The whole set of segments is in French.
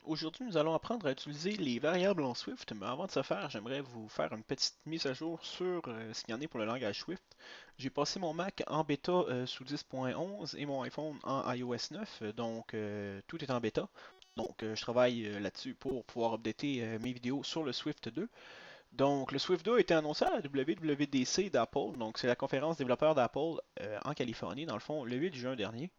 Aujourd'hui, nous allons apprendre à utiliser les variables en Swift, mais avant de ce faire, j'aimerais vous faire une petite mise à jour sur ce qu'il y en est pour le langage Swift. J'ai passé mon Mac en bêta sous 10.11 et mon iPhone en iOS 9, donc tout est en bêta. Donc je travaille là-dessus pour pouvoir updater mes vidéos sur le Swift 2. Donc le Swift 2 a été annoncé à la WWDC d'Apple, donc c'est la conférence développeur d'Apple en Californie, dans le fond, le 8 juin dernier.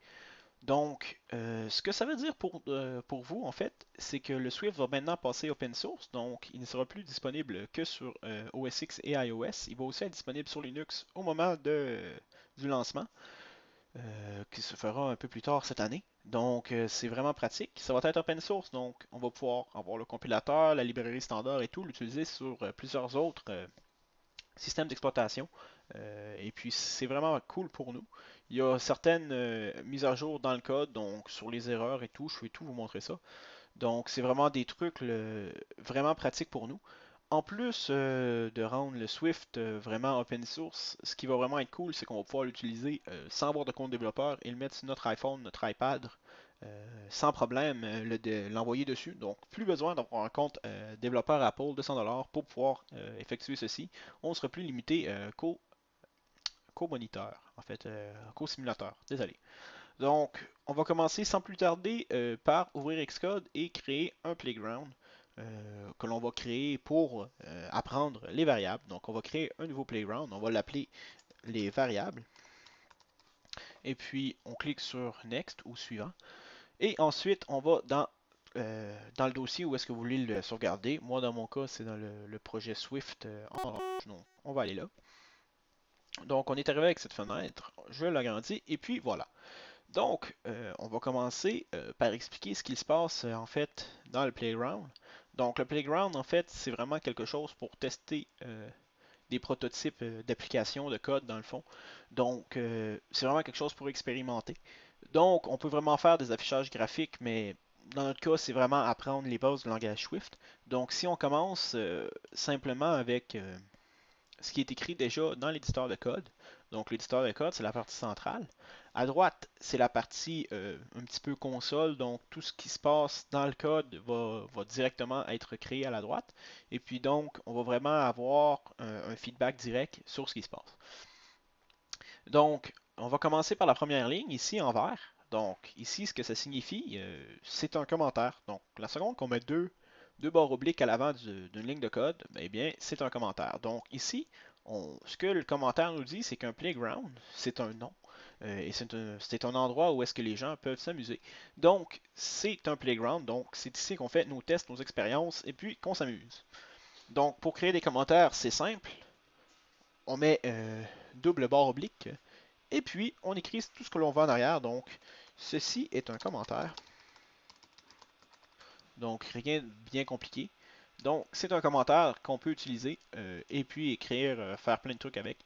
Donc, ce que ça veut dire pour vous, en fait, c'est que le Swift va maintenant passer open source. Donc, il ne sera plus disponible que sur OS X et iOS. Il va aussi être disponible sur Linux au moment du lancement, qui se fera un peu plus tard cette année. Donc, c'est vraiment pratique. Ça va être open source, donc on va pouvoir avoir le compilateur, la librairie standard et tout, l'utiliser sur plusieurs autres système d'exploitation. Et puis c'est vraiment cool pour nous. Il y a certaines mises à jour dans le code, donc sur les erreurs et tout, je vais tout vous montrer ça. Donc c'est vraiment des trucs vraiment pratiques pour nous. En plus de rendre le Swift vraiment open source, ce qui va vraiment être cool, c'est qu'on va pouvoir l'utiliser sans avoir de compte développeur et le mettre sur notre iPhone, notre iPad, sans problème, l'envoyer dessus. Donc, plus besoin d'avoir un compte développeur Apple de 100$ pour pouvoir effectuer ceci. On ne sera plus limité co-moniteur, en fait, co-simulateur. Désolé. Donc, on va commencer sans plus tarder par ouvrir Xcode et créer un playground que l'on va créer pour apprendre les variables. Donc, on va créer un nouveau playground. On va l'appeler les variables. Et puis, on clique sur Next ou suivant. Et ensuite, on va dans le dossier où est-ce que vous voulez le sauvegarder. Moi, dans mon cas, c'est dans le projet Swift en orange. Donc, on va aller là. Donc, on est arrivé avec cette fenêtre. Je l'agrandis et puis voilà. Donc, on va commencer par expliquer ce qu'il se passe en fait dans le playground. Donc, le playground, en fait, c'est vraiment quelque chose pour tester des prototypes d'applications de code dans le fond. Donc, c'est vraiment quelque chose pour expérimenter. Donc, on peut vraiment faire des affichages graphiques, mais dans notre cas, c'est vraiment apprendre les bases du langage Swift. Donc, si on commence simplement avec ce qui est écrit déjà dans l'éditeur de code, donc l'éditeur de code, c'est la partie centrale. À droite, c'est la partie un petit peu console, donc tout ce qui se passe dans le code va directement être créé à la droite. Et puis donc, on va vraiment avoir un feedback direct sur ce qui se passe. Donc, on va commencer par la première ligne, ici en vert. Donc, ici, ce que ça signifie, c'est un commentaire. Donc, la seconde qu'on met deux barres obliques à l'avant d'une ligne de code, eh bien, c'est un commentaire. Donc, ici, ce que le commentaire nous dit, c'est qu'un playground, c'est un nom. Et c'est un endroit où est-ce que les gens peuvent s'amuser. Donc, c'est un playground. Donc, c'est ici qu'on fait nos tests, nos expériences, et puis qu'on s'amuse. Donc, pour créer des commentaires, c'est simple. On met double barre oblique et puis, on écrit tout ce que l'on veut en arrière. Donc, ceci est un commentaire. Donc, rien de bien compliqué. Donc, c'est un commentaire qu'on peut utiliser et puis écrire, faire plein de trucs avec.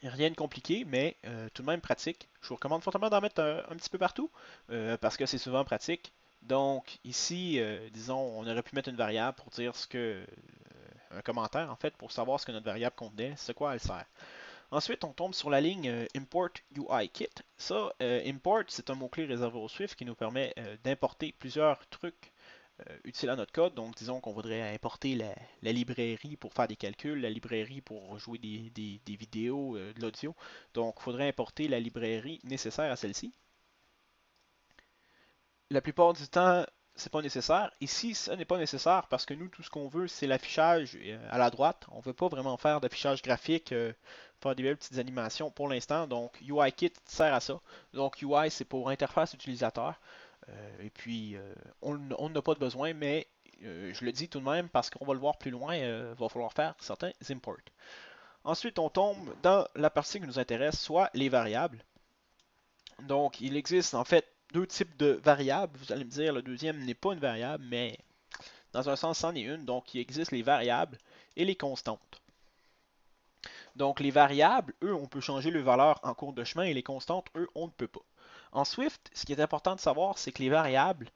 Rien de compliqué, mais tout de même pratique. Je vous recommande fortement d'en mettre un petit peu partout parce que c'est souvent pratique. Donc, ici, disons, on aurait pu mettre une variable pour dire ce que. Un commentaire, en fait, pour savoir ce que notre variable contenait, c'est quoi elle sert. Ensuite, on tombe sur la ligne Import UIKit. Ça, import, c'est un mot-clé réservé au Swift qui nous permet d'importer plusieurs trucs utiles à notre code. Donc, disons qu'on voudrait importer la librairie pour faire des calculs, la librairie pour jouer des vidéos, de l'audio. Donc, il faudrait importer la librairie nécessaire à celle-ci. La plupart du temps, c'est pas nécessaire. Ici, ce n'est pas nécessaire parce que nous, tout ce qu'on veut, c'est l'affichage à la droite. On ne veut pas vraiment faire d'affichage graphique, faire des belles petites animations pour l'instant. Donc, UIKit sert à ça. Donc, UI, c'est pour interface utilisateur. Et puis, on n'a pas de besoin, mais je le dis tout de même parce qu'on va le voir plus loin, il va falloir faire certains imports. Ensuite, on tombe dans la partie qui nous intéresse, soit les variables. Donc, il existe en fait deux types de variables. Vous allez me dire, le deuxième n'est pas une variable, mais dans un sens, c'en est une. Donc, il existe les variables et les constantes. Donc, les variables, eux, on peut changer leur valeur en cours de chemin et les constantes, eux, on ne peut pas. En Swift, ce qui est important de savoir, c'est que les variables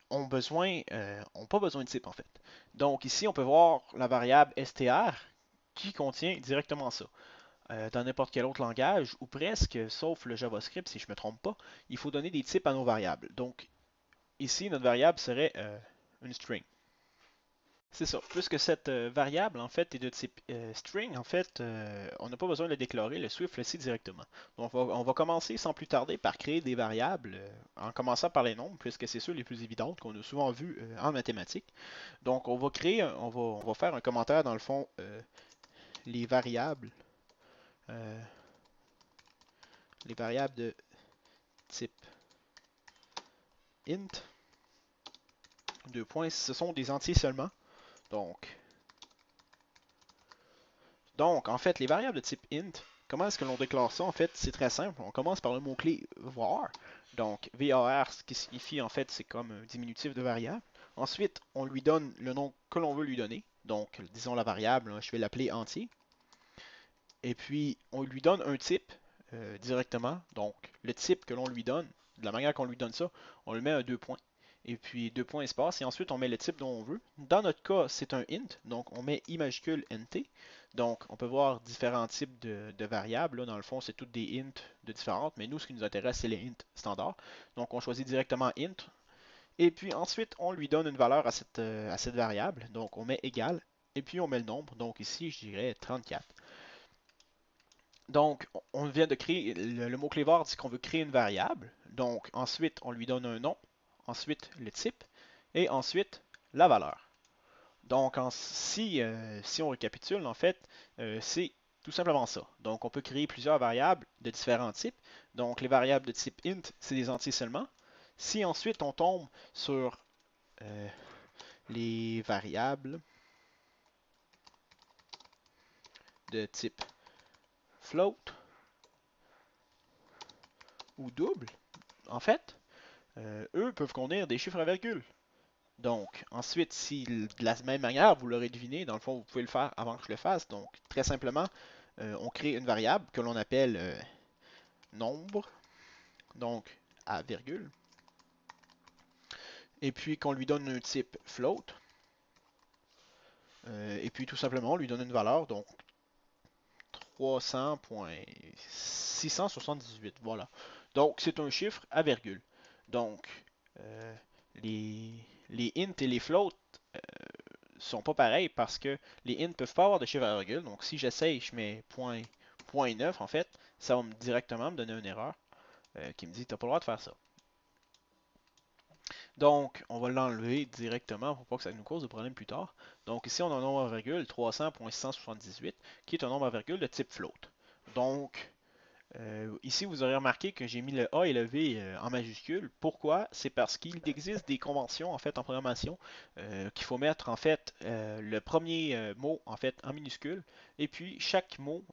ont pas besoin de type en fait. Donc, ici, on peut voir la variable str qui contient directement ça. Dans n'importe quel autre langage, ou presque, sauf le JavaScript si je ne me trompe pas, il faut donner des types à nos variables. Donc, ici, notre variable serait une string. C'est ça. Puisque cette variable, en fait, est de type string, en fait, on n'a pas besoin de la déclarer, le Swift le sait directement. Donc, on va commencer sans plus tarder par créer des variables, en commençant par les nombres, puisque c'est ceux les plus évidentes qu'on a souvent vus en mathématiques. Donc, on va créer, on va faire un commentaire dans le fond, les variables, euh, les variables de type int, deux points, ce sont des entiers seulement. Donc, en fait, les variables de type int, comment est-ce que l'on déclare ça? En fait, c'est très simple. On commence par le mot-clé var. Donc, var, ce qui signifie, en fait, c'est comme un diminutif de variable. Ensuite, on lui donne le nom que l'on veut lui donner. Donc, disons la variable, hein, je vais l'appeler entier. Et puis, on lui donne un type directement. Donc, le type que l'on lui donne, de la manière qu'on lui donne ça, on le met à deux points. Et puis, deux points espace. Et ensuite, on met le type dont on veut. Dans notre cas, c'est un int. Donc, on met i majuscule nt. Donc, on peut voir différents types de variables. Là, dans le fond, c'est toutes des int de différentes. Mais nous, ce qui nous intéresse, c'est les int standards. Donc, on choisit directement int. Et puis ensuite, on lui donne une valeur à cette variable. Donc, on met égal. Et puis, on met le nombre. Donc, ici, je dirais 34. Donc, on vient de créer, le mot-clé var dit qu'on veut créer une variable. Donc, ensuite, on lui donne un nom, ensuite le type, et ensuite la valeur. Donc, si on récapitule, en fait, c'est tout simplement ça. Donc, on peut créer plusieurs variables de différents types. Donc, les variables de type int, c'est des entiers seulement. Si ensuite on tombe sur les variables de type float ou double, en fait, eux peuvent contenir des chiffres à virgule. Donc, ensuite, si de la même manière, vous l'aurez deviné, dans le fond, vous pouvez le faire avant que je le fasse. Donc, très simplement, on crée une variable que l'on appelle nombre, donc à virgule, et puis qu'on lui donne un type float, et puis tout simplement, on lui donne une valeur, donc 300.678, voilà. Donc, c'est un chiffre à virgule. Donc, euh, les, les int et les floats sont pas pareils parce que les int peuvent pas avoir de chiffre à virgule. Donc si j'essaye, je mets point 9 en fait, ça va directement me donner une erreur qui me dit t'as pas le droit de faire ça. Donc on va l'enlever directement pour pas que ça nous cause de problème plus tard. Donc ici on a un nombre à virgule 300.678 qui est un nombre à virgule de type float. Donc ici, vous aurez remarqué que j'ai mis le A et le V en majuscule. Pourquoi? C'est parce qu'il existe des conventions en fait en programmation qu'il faut mettre en fait le premier mot en fait en minuscule et puis chaque mot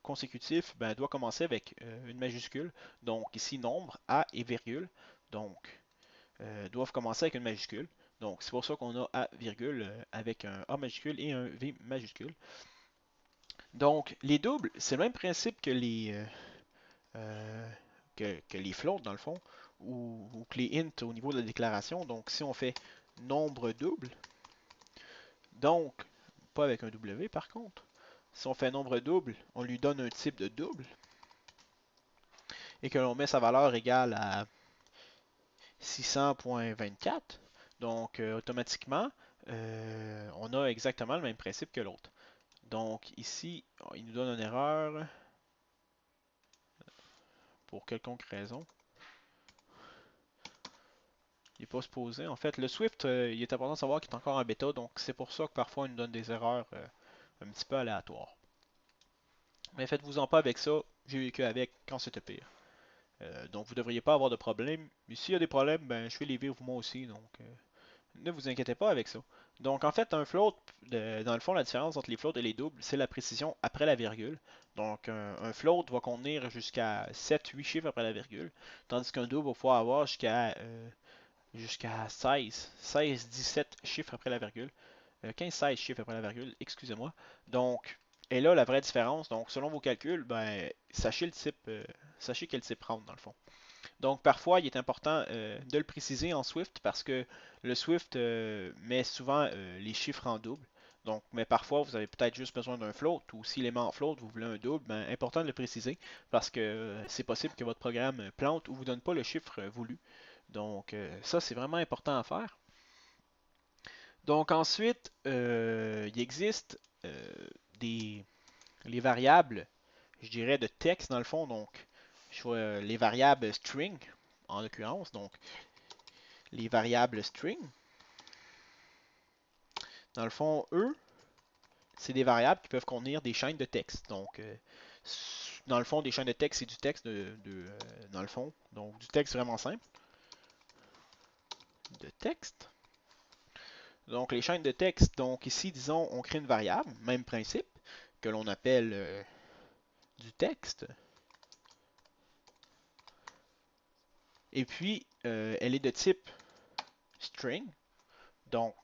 consécutif doit commencer avec une majuscule. Donc ici nombre, A et virgule. Donc doivent commencer avec une majuscule. Donc c'est pour ça qu'on a A virgule avec un A majuscule et un V majuscule. Donc les doubles, c'est le même principe que euh, que les floats dans le fond, ou que les int au niveau de la déclaration. Donc si on fait nombre double, donc pas avec un W par contre, si on fait nombre double, on lui donne un type de double et que l'on met sa valeur égale à 600.24, donc automatiquement, on a exactement le même principe que l'autre. Donc ici, il nous donne une erreur pour quelconque raison. Il n'est pas supposé. En fait, le Swift, il est important de savoir qu'il est encore en bêta, donc c'est pour ça que parfois il nous donne des erreurs un petit peu aléatoires. Mais faites-vous-en pas avec ça, j'ai vécu avec quand c'était pire. Donc vous ne devriez pas avoir de problème. Mais s'il y a des problèmes, je vais les vivre moi aussi, donc ne vous inquiétez pas avec ça. Donc en fait, un float, dans le fond, la différence entre les floats et les doubles, c'est la précision après la virgule. Donc un float va contenir jusqu'à 7-8 chiffres après la virgule, tandis qu'un double va pouvoir avoir jusqu'à 17 chiffres après la virgule, 15-16 chiffres après la virgule, excusez-moi. Donc, et là, la vraie différence, donc selon vos calculs, sachez le type, sachez quel type prendre dans le fond. Donc, parfois, il est important de le préciser en Swift parce que le Swift met souvent les chiffres en double. Donc, mais parfois, vous avez peut-être juste besoin d'un float ou si l'élément en float, vous voulez un double, important de le préciser parce que c'est possible que votre programme plante ou vous donne pas le chiffre voulu. Donc ça, c'est vraiment important à faire. Donc ensuite, il existe des les variables, je dirais, de texte dans le fond. Donc, les variables string, en l'occurrence. Donc, les variables string, dans le fond, eux, c'est des variables qui peuvent contenir des chaînes de texte. Donc, dans le fond, des chaînes de texte, c'est du texte dans le fond. Donc, du texte vraiment simple. De texte. Donc, les chaînes de texte, donc ici, disons, on crée une variable, même principe, que l'on appelle du texte. Et puis, elle est de type string. Donc,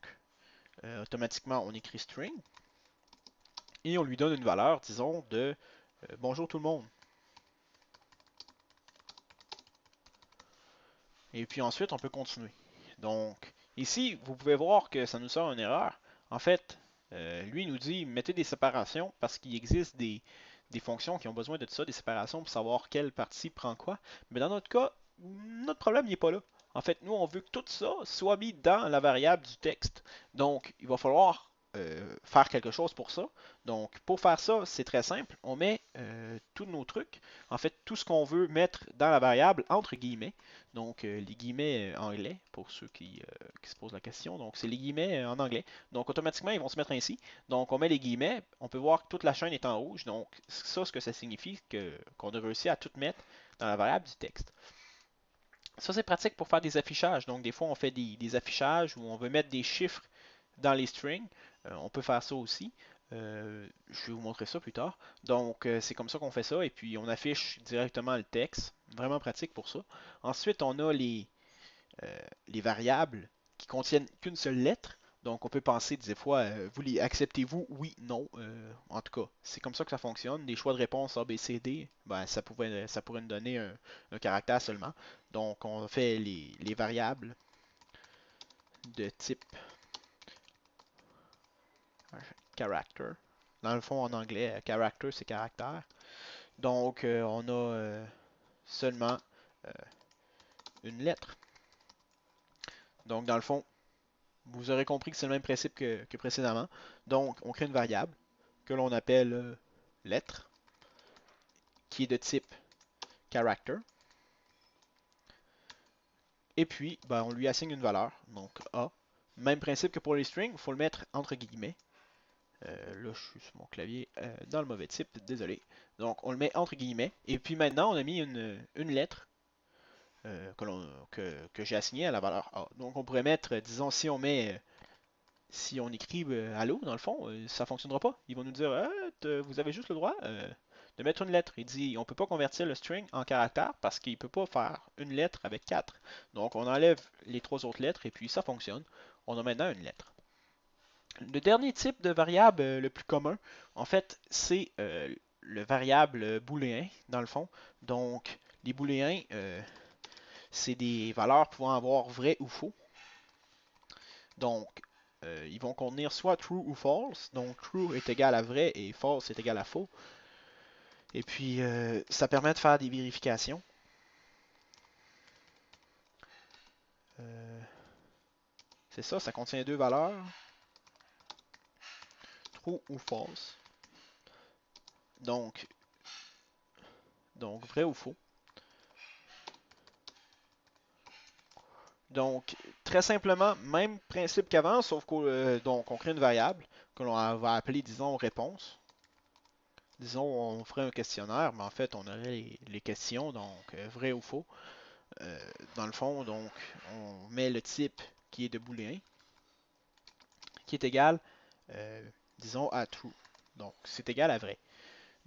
automatiquement, on écrit string. Et on lui donne une valeur, disons, de bonjour tout le monde. Et puis ensuite, on peut continuer. Donc, ici, vous pouvez voir que ça nous sort une erreur. En fait, lui, il nous dit mettez des séparations parce qu'il existe des fonctions qui ont besoin de ça, des séparations pour savoir quelle partie prend quoi. Mais dans notre cas, notre problème n'est pas là. En fait, nous, on veut que tout ça soit mis dans la variable du texte. Donc, il va falloir faire quelque chose pour ça. Donc, pour faire ça, c'est très simple. On met tous nos trucs, en fait, tout ce qu'on veut mettre dans la variable entre guillemets. Donc, les guillemets anglais, pour ceux qui se posent la question. Donc, c'est les guillemets en anglais. Donc, automatiquement, ils vont se mettre ainsi. Donc, on met les guillemets. On peut voir que toute la chaîne est en rouge. Donc, ça, ce que ça signifie, qu'on a réussi à tout mettre dans la variable du texte. Ça, c'est pratique pour faire des affichages. Donc, des fois, on fait des affichages où on veut mettre des chiffres dans les strings. On peut faire ça aussi. Je vais vous montrer ça plus tard. Donc, c'est comme ça qu'on fait ça. Et puis, on affiche directement le texte. Vraiment pratique pour ça. Ensuite, on a les variables qui contiennent qu'une seule lettre. Donc, on peut penser des fois, vous les acceptez-vous? Oui, non. En tout cas, c'est comme ça que ça fonctionne. Des choix de réponse A, B, C, D, ben, ça pourrait nous donner un caractère seulement. Donc, on fait les variables de type character. Dans le fond, en anglais, character, c'est caractère. Donc, on a seulement euh, une lettre. Donc, dans le fond, vous aurez compris que c'est le même principe que précédemment. Donc, on crée une variable que l'on appelle lettre, qui est de type character. Et puis, ben, on lui assigne une valeur, donc A. Même principe que pour les strings, il faut le mettre entre guillemets. Là, je suis sur mon clavier dans le mauvais type, désolé. Donc, on le met entre guillemets. Et puis maintenant, on a mis une lettre que j'ai assignée à la valeur A. Donc, on pourrait mettre, disons, si on écrit allô, dans le fond, ça ne fonctionnera pas. Ils vont nous dire vous avez juste le droit de mettre une lettre. Il dit on ne peut pas convertir le string en caractère parce qu'il ne peut pas faire une lettre avec 4. Donc on enlève les trois autres lettres et puis ça fonctionne. On a maintenant une lettre. Le dernier type de variable le plus commun, en fait, c'est le variable booléen, dans le fond. Donc les booléens, c'est des valeurs pouvant avoir vrai ou faux. Donc, ils vont contenir soit true ou false. Donc, true est égal à vrai et false est égal à faux. Et puis, ça permet de faire des vérifications. Euh, c'est ça, ça contient deux valeurs, true ou false. Donc, vrai ou faux. Donc, très simplement, même principe qu'avant, sauf qu'on on crée une variable que l'on va appeler, disons, réponse. Disons, on ferait un questionnaire, mais en fait, on aurait les questions, donc vrai ou faux. Dans le fond, donc, on met le type qui est de booléen, qui est égal, disons, à true. Donc, c'est égal à vrai.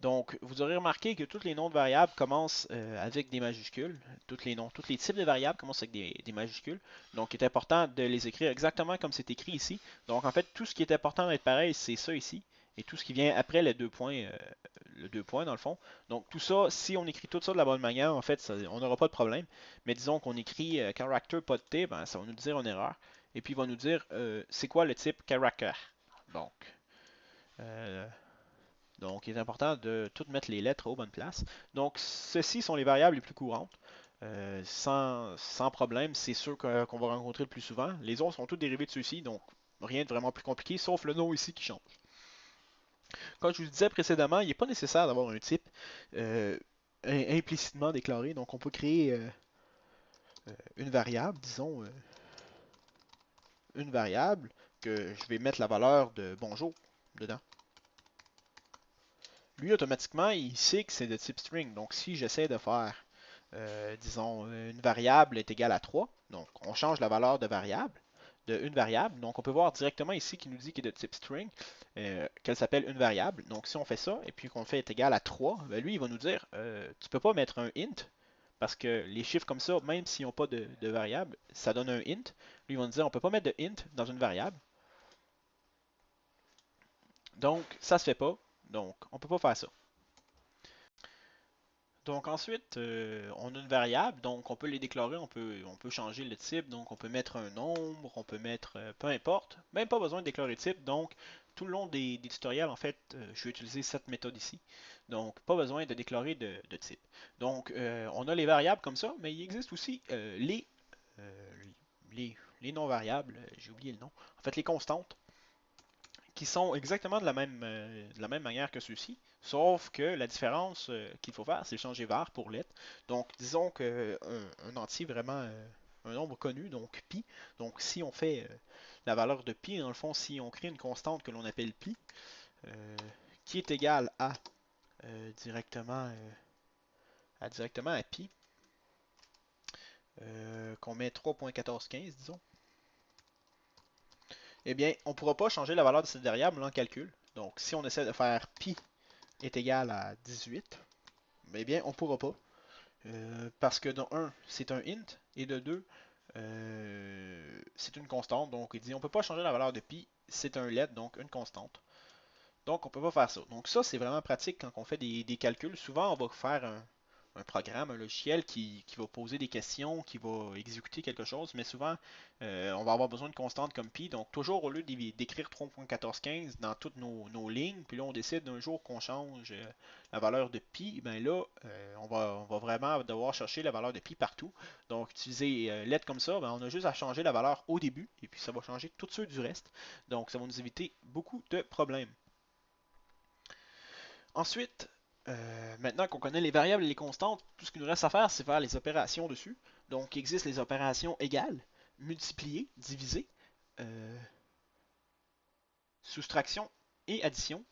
Donc, vous aurez remarqué que tous les noms de variables commencent avec des majuscules. Tous les types de variables commencent avec des majuscules. Donc, il est important de les écrire exactement comme c'est écrit ici. Donc, en fait, tout ce qui est important d'être pareil, c'est ça ici. Et tout ce qui vient après le deux points dans le fond. Donc, tout ça, si on écrit tout ça de la bonne manière, en fait, on n'aura pas de problème. Mais disons qu'on écrit character pas de T, ben, ça va nous dire une erreur. Et puis, il va nous dire c'est quoi le type character. Donc, euh, donc, il est important de toutes mettre les lettres aux bonnes places. Donc, ceci sont les variables les plus courantes. sans problème. C'est ceux qu'on va rencontrer le plus souvent. Les autres sont tous dérivés de ceux-ci, donc rien de vraiment plus compliqué, sauf le nom ici qui change. Comme je vous disais précédemment, il n'est pas nécessaire d'avoir un type euh, implicitement déclaré. Donc on peut créer une variable, disons une variable que je vais mettre la valeur de bonjour dedans. Lui, automatiquement, il sait que c'est de type string. Donc si j'essaie de faire, disons, une variable est égale à 3, donc on change la valeur de variable, de une variable. Donc on peut voir directement ici qu'il nous dit qu'il est de type string, qu'elle s'appelle une variable. Donc si on fait ça et puis qu'on fait est égal à 3, ben lui il va nous dire tu peux pas mettre un int parce que les chiffres comme ça, même s'ils n'ont pas de variable, ça donne un int. Lui il va nous dire on peut pas mettre de int dans une variable. Donc ça se fait pas. Donc on peut pas faire ça. Donc ensuite, on a une variable, donc on peut les déclarer, on peut changer le type, donc on peut mettre un nombre, on peut mettre peu importe, même pas besoin de déclarer le type, donc tout le long des tutoriels, en fait, je vais utiliser cette méthode ici, donc pas besoin de déclarer de type. Donc on a les variables comme ça, mais il existe aussi euh, les non variables, j'ai oublié le nom, en fait les constantes qui sont exactement de la même manière que ceux-ci, sauf que la différence qu'il faut faire, c'est changer var pour lettre. Donc, disons qu'un un entier vraiment, un nombre connu, donc pi, donc si on fait la valeur de pi, dans le fond, si on crée une constante que l'on appelle pi, euh, qui est égale euh, directement, euh, directement à pi, qu'on met 3.1415, disons, eh bien, on ne pourra pas changer la valeur de cette variable en calcul. Donc, si on essaie de faire pi est égal à 18, eh bien, on ne pourra pas. Parce que de 1, c'est un int, et de 2, c'est une constante. Donc, il dit on ne peut pas changer la valeur de pi, c'est un let, donc une constante. Donc, on ne peut pas faire ça. Donc, ça, c'est vraiment pratique quand on fait des calculs. Souvent, on va faire un programme, un logiciel qui va poser des questions, qui va exécuter quelque chose, mais souvent, on va avoir besoin de constantes comme pi. Donc, toujours au lieu d'écrire 3.1415 dans toutes nos lignes, puis là, on décide d'un jour qu'on change la valeur de pi, ben là, on va vraiment devoir chercher la valeur de pi partout. Donc, utiliser let comme ça, ben, on a juste à changer la valeur au début, et puis ça va changer tous ceux du reste. Donc, ça va nous éviter beaucoup de problèmes. Ensuite, maintenant qu'on connaît les variables et les constantes, tout ce qu'il nous reste à faire, c'est faire les opérations dessus. Donc, il existe les opérations égales, multiplier, diviser, euh, soustraction et addition.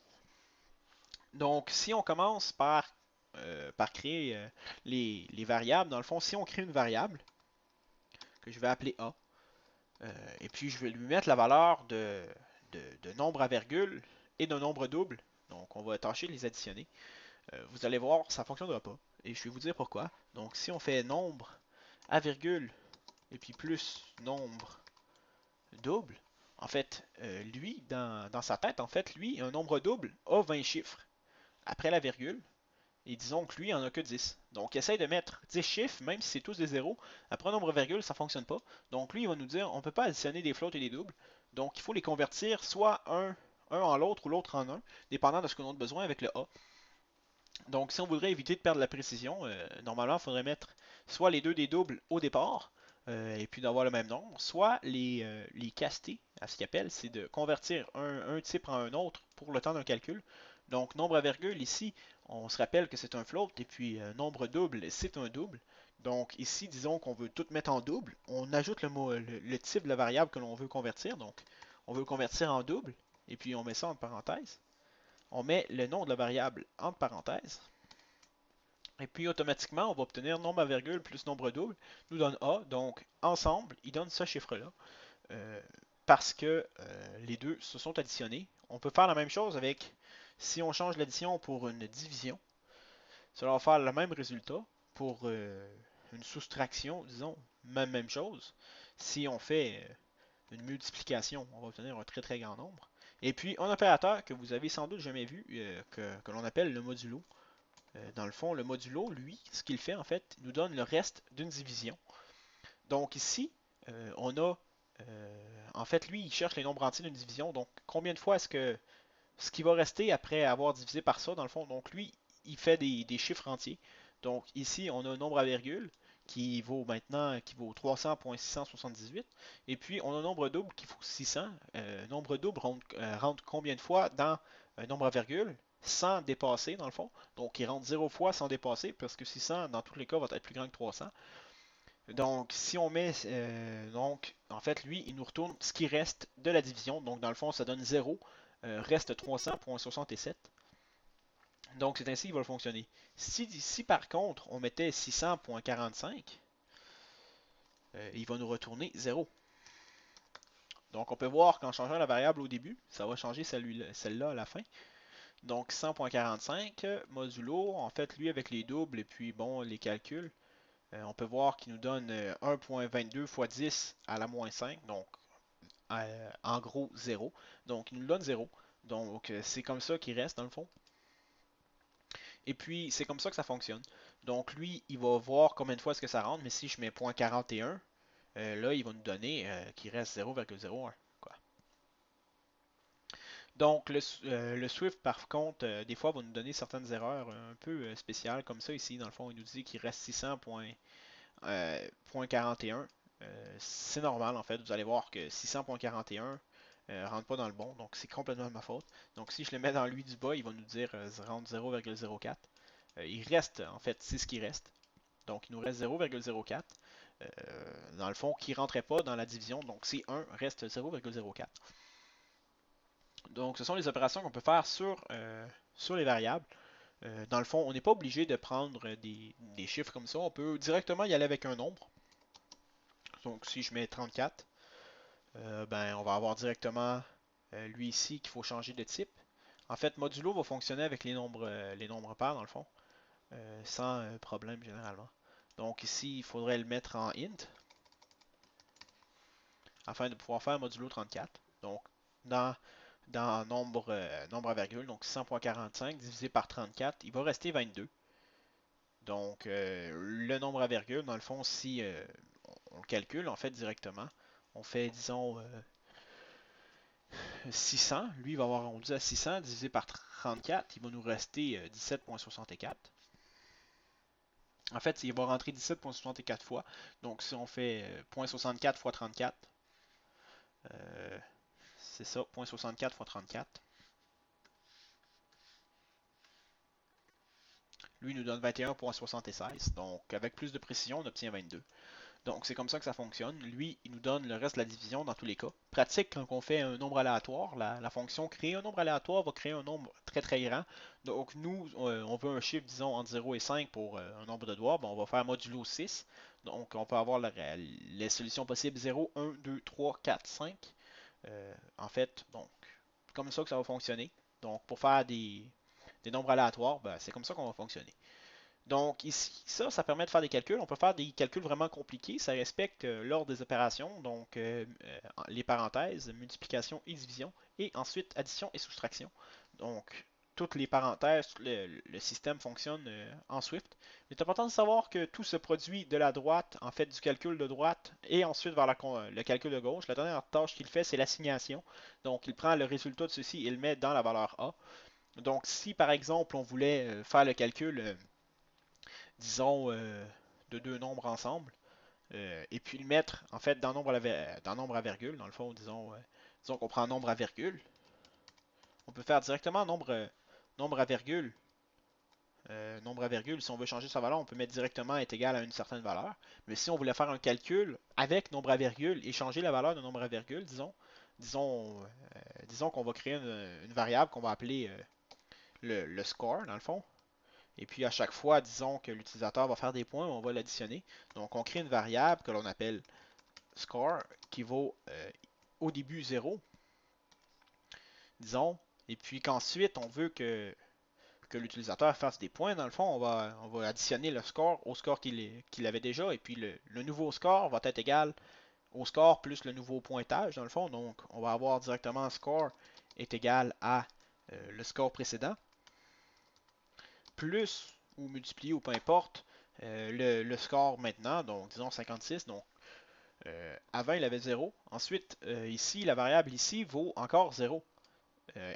Donc, si on commence par créer les variables, dans le fond, si on crée une variable que je vais appeler A, et puis je vais lui mettre la valeur de nombre à virgule et de nombre double, donc on va tâcher de les additionner. Vous allez voir, ça ne fonctionnera pas. Et je vais vous dire pourquoi. Donc, si on fait nombre à virgule et puis plus nombre double, en fait, lui, dans sa tête, en fait, lui, un nombre double a 20 chiffres après la virgule. Et disons que lui, il en a que 10. Donc, essaye de mettre 10 chiffres, même si c'est tous des zéros. Après un nombre virgule, ça ne fonctionne pas. Donc, lui, il va nous dire, on ne peut pas additionner des flottes et des doubles. Donc, il faut les convertir soit un en l'autre ou l'autre en un, dépendant de ce qu'on a besoin avec le A. Donc, si on voudrait éviter de perdre la précision, normalement, il faudrait mettre soit les deux des doubles au départ, et puis d'avoir le même nombre, soit les caster, à ce qu'il appelle, c'est de convertir un type en un autre pour le temps d'un calcul. Donc, nombre à virgule, ici, on se rappelle que c'est un float, et puis nombre double, c'est un double. Donc, ici, disons qu'on veut tout mettre en double, on ajoute le type de la variable que l'on veut convertir. Donc, on veut le convertir en double, et puis on met ça en parenthèse. On met le nom de la variable entre parenthèses. Et puis automatiquement, on va obtenir nombre à virgule plus nombre double nous donne A. Donc ensemble, il donne ce chiffre-là. Euh, Parce que les deux se sont additionnés. On peut faire la même chose avec, si on change l'addition pour une division, cela va faire le même résultat. Pour une soustraction, disons, même chose. Si on fait une multiplication, on va obtenir un très très grand nombre. Et puis un opérateur que vous avez sans doute jamais vu, que l'on appelle le modulo. Dans le fond, le modulo, lui, ce qu'il fait en fait, il nous donne le reste d'une division. Donc ici, on a, en fait, lui, il cherche les nombres entiers d'une division. Donc combien de fois est-ce que ce qui va rester après avoir divisé par ça, dans le fond, donc lui, il fait des chiffres entiers. Donc ici, on a un nombre à virgule qui vaut maintenant qui vaut 300.678. Et puis on a un nombre double qui vaut 600. Nombre double rentre combien de fois dans un nombre à virgule sans dépasser dans le fond. Donc il rentre 0 fois sans dépasser parce que 600 dans tous les cas va être plus grand que 300. Donc si on met donc en fait lui il nous retourne ce qui reste de la division. Donc dans le fond ça donne 0. Reste 300.67. Donc c'est ainsi qu'il va fonctionner. Si par contre on mettait 600.45, il va nous retourner 0. Donc on peut voir qu'en changeant la variable au début, ça va changer celle-là à la fin. Donc 100.45 modulo, en fait lui avec les doubles et puis bon les calculs, on peut voir qu'il nous donne 1.22 fois 10 à la moins 5, donc en gros 0. Donc il nous donne 0. Donc c'est comme ça qu'il reste dans le fond. Et puis, c'est comme ça que ça fonctionne. Donc, lui, il va voir combien de fois est-ce que ça rentre, mais si je mets .41, là, il va nous donner qu'il reste 0,01. Quoi. Donc, le Swift, par contre, des fois, va nous donner certaines erreurs un peu spéciales, comme ça ici. Dans le fond, il nous dit qu'il reste 600.41. C'est normal, en fait. Vous allez voir que 600.41 rentre pas dans le bon, donc c'est complètement de ma faute. Donc, si je le mets dans lui du bas, il va nous dire rentre 0,04. Il reste, en fait, c'est ce qui reste. Donc, il nous reste 0,04. Dans le fond, qui ne rentrait pas dans la division. Donc, C1 reste 0,04. Donc, ce sont les opérations qu'on peut faire sur les variables. Dans le fond, on n'est pas obligé de prendre des chiffres comme ça. On peut directement y aller avec un nombre. Donc, si je mets 34, ben, on va avoir directement lui ici qu'il faut changer de type. En fait, modulo va fonctionner avec les nombres pairs, dans le fond. Sans problème généralement. Donc ici, il faudrait le mettre en int afin de pouvoir faire modulo 34. Donc dans nombre à virgule, donc 100.45 divisé par 34, il va rester 22. Donc le nombre à virgule, dans le fond, si on le calcule en fait directement, on fait disons 600, lui il va avoir arrondi à 600 divisé par 34, il va nous rester 17.64. En fait, il va rentrer 17.64 fois. Donc, si on fait 0.64 fois 34, c'est ça, 0.64 fois 34. Lui, il nous donne 21.76. Donc, avec plus de précision, on obtient 22. Donc, c'est comme ça que ça fonctionne. Lui, il nous donne le reste de la division dans tous les cas. Pratique quand on fait un nombre aléatoire. La fonction créer un nombre aléatoire va créer un nombre très très grand. Donc, nous, on veut un chiffre, disons, entre 0 et 5 pour un nombre de doigts. Ben, on va faire modulo 6. Donc, on peut avoir les solutions possibles 0, 1, 2, 3, 4, 5. En fait, donc, comme ça que ça va fonctionner. Donc, pour faire des nombres aléatoires, ben, c'est comme ça qu'on va fonctionner. Donc ici, ça permet de faire des calculs. On peut faire des calculs vraiment compliqués. Ça respecte l'ordre des opérations, donc les parenthèses, multiplication et division, et ensuite addition et soustraction. Donc toutes les parenthèses, le système fonctionne en Swift. Il est important de savoir que tout se produit de la droite, en fait du calcul de droite, et ensuite vers le calcul de gauche. La dernière tâche qu'il fait, c'est l'assignation. Donc il prend le résultat de ceci et le met dans la valeur A. Donc si par exemple on voulait faire le calcul disons, de deux nombres ensemble, et puis le mettre en fait dans nombre à virgule. Dans le fond, disons qu'on prend un nombre à virgule. On peut faire directement nombre à virgule. Nombre à virgule, si on veut changer sa valeur, on peut mettre directement est égal à une certaine valeur. Mais si on voulait faire un calcul avec nombre à virgule et changer la valeur de nombre à virgule, disons qu'on va créer une variable qu'on va appeler le score, dans le fond. Et puis à chaque fois, disons que l'utilisateur va faire des points, on va l'additionner. Donc on crée une variable que l'on appelle score qui vaut au début 0, disons. Et puis qu'ensuite on veut que l'utilisateur fasse des points, dans le fond, on va additionner le score au score qu'il avait déjà. Et puis le nouveau score va être égal au score plus le nouveau pointage, dans le fond. Donc on va avoir directement score est égal à le score précédent plus ou multiplié ou peu importe le score maintenant, donc disons 56. Donc avant il avait 0. Ensuite, ici, la variable ici vaut encore 0.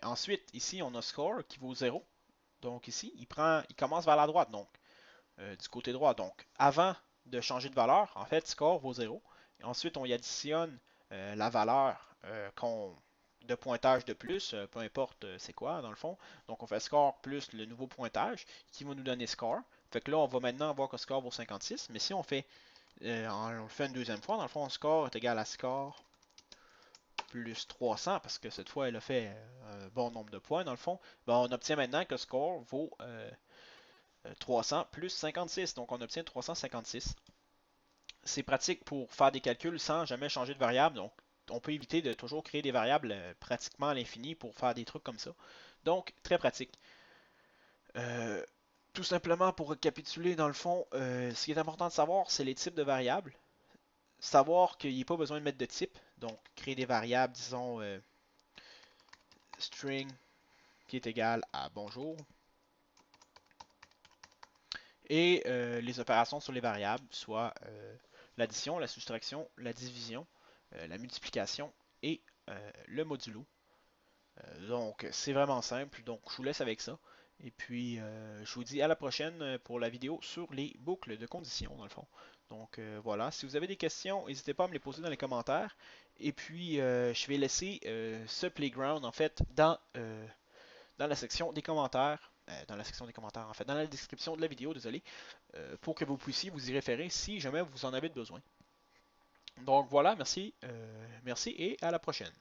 Ensuite, ici, on a score qui vaut 0. Donc ici, il commence vers la droite, donc du côté droit. Donc avant de changer de valeur, en fait, score vaut 0. Et ensuite, on y additionne la valeur de pointage de plus, peu importe c'est quoi dans le fond. Donc on fait score plus le nouveau pointage qui va nous donner score. Fait que là, on va maintenant voir que score vaut 56. Mais si on le fait une deuxième fois, dans le fond, score est égal à score plus 300, parce que cette fois, elle a fait un bon nombre de points, dans le fond. Ben, on obtient maintenant que score vaut 300 plus 56. Donc on obtient 356. C'est pratique pour faire des calculs sans jamais changer de variable. Donc on peut éviter de toujours créer des variables pratiquement à l'infini pour faire des trucs comme ça. Donc très pratique. Euh, Tout simplement pour récapituler, dans le fond, ce qui est important de savoir, c'est les types de variables. Savoir qu'il n'y a pas besoin de mettre de type. Donc créer des variables, disons string qui est égal à bonjour. Et les opérations sur les variables, soit l'addition, la soustraction, la division, la multiplication et le modulo. Donc c'est vraiment simple, donc je vous laisse avec ça. Et puis je vous dis à la prochaine pour la vidéo sur les boucles de conditions dans le fond. Donc voilà, si vous avez des questions, n'hésitez pas à me les poser dans les commentaires. Et puis je vais laisser ce playground en fait dans la section des commentaires, dans la section des commentaires en fait, dans la description de la vidéo, désolé, pour que vous puissiez vous y référer si jamais vous en avez besoin. Donc voilà, merci, merci et à la prochaine.